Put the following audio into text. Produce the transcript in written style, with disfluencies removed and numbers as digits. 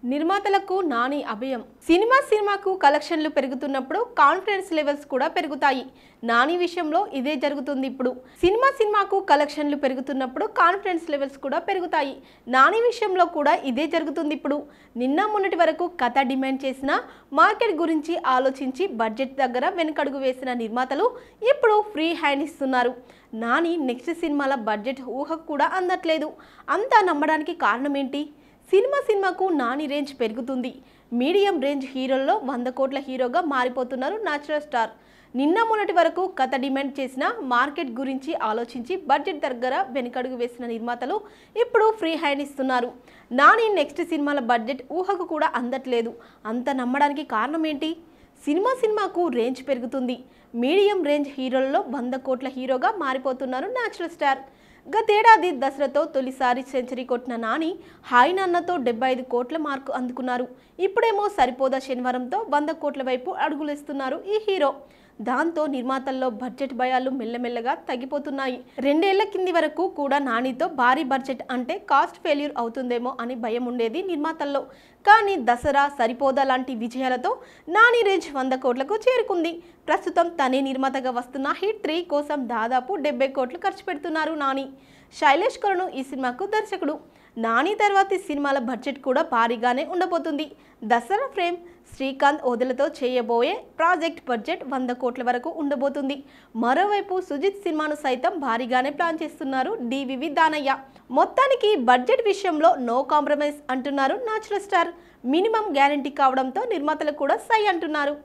నిర్మాతలకు నాని అభయం. సినిమాకు కలెక్షన్లు పెరుగుతున్నప్పుడు కాన్ఫిడెన్స్ లెవెల్స్ కూడా పెరుగుతాయి. నాని విషయంలో ఇదే జరుగుతుంది ఇప్పుడు. సినిమాకు కలెక్షన్లు పెరుగుతున్నప్పుడు కాన్ఫిడెన్స్ లెవెల్స్ కూడా పెరుగుతాయి. నాని విషయంలో కూడా ఇదే జరుగుతుంది ఇప్పుడు. నిన్న మొన్నటి వరకు కథ డిమాండ్ చేసిన మార్కెట్ గురించి ఆలోచించి బడ్జెట్ దగ్గర వెనుకడుగు వేసిన నిర్మాతలు ఇప్పుడు ఫ్రీ హ్యాండ్ ఇస్తున్నారు. నాని నెక్స్ట్ సినిమాల బడ్జెట్ ఊహకు కూడా అందట్లేదు. అంతా నమ్మడానికి కారణం ఏంటి? సినిమాకు నాని రేంజ్ పెరుగుతుంది. మీడియం రేంజ్ హీరోల్లో 100 కోట్ల హీరోగా మారిపోతున్నారు న్యాచురల్ స్టార్. నిన్న మొన్నటి వరకు కథ డిమాండ్ చేసిన మార్కెట్ గురించి ఆలోచించి బడ్జెట్ దగ్గర వెనుకడుగు వేసిన నిర్మాతలు ఇప్పుడు ఫ్రీ హ్యాండ్ ఇస్తున్నారు. నాని నెక్స్ట్ సినిమాల బడ్జెట్ ఊహకు కూడా అందట్లేదు. అంత నమ్మడానికి కారణం ఏంటి? సినిమాకు రేంజ్ పెరుగుతుంది. మీడియం రేంజ్ హీరోల్లో 100 కోట్ల హీరోగా మారిపోతున్నారు న్యాచురల్ స్టార్. గతేడాది దసరాతో తొలిసారి సెంచరీ కొట్టిన నాని హాయ్ నాన్నతో 75 కోట్ల మార్కు అందుకున్నారు. ఇప్పుడేమో సరిపోదా శనివారంతో 100 కోట్ల వైపు అడుగులేస్తున్నారు ఈ హీరో. దాంతో నిర్మాతల్లో బడ్జెట్ భయాలు మెల్లమెల్లగా తగ్గిపోతున్నాయి. 2 ఏళ్ల కింది వరకు కూడా నానితో భారీ బడ్జెట్ అంటే కాస్ట్ ఫెయిల్యూర్ అవుతుందేమో అని భయం ఉండేది నిర్మాతల్లో. కానీ దసరా, సరిపోదా లాంటి విజయాలతో నాని రేంజ్ 100 కోట్లకు చేరుకుంది. ప్రస్తుతం తనే నిర్మాతగా వస్తున్న హిట్ 3 కోసం దాదాపు 70 కోట్లు ఖర్చు పెడుతున్నారు నాని. శైలేష్ కరుణ్ ఈ సినిమాకు దర్శకుడు. నాని తర్వాతి సినిమాల బడ్జెట్ కూడా భారీగానే ఉండబోతుంది. దసరా ఫ్రేమ్, శ్రీకాంత్ ఓదెలతో చేయబోయే ప్రాజెక్ట్ బడ్జెట్ 100 కోట్ల వరకు ఉండబోతుంది. మరోవైపు సుజిత్ సినిమాను సైతం భారీగానే ప్లాన్ చేస్తున్నారు డివివి దానయ్య. మొత్తానికి బడ్జెట్ విషయంలో నో కాంప్రమైజ్ అంటున్నారు న్యాచురల్ స్టార్. మినిమం గ్యారంటీ కావడంతో నిర్మాతలు కూడా సై అంటున్నారు.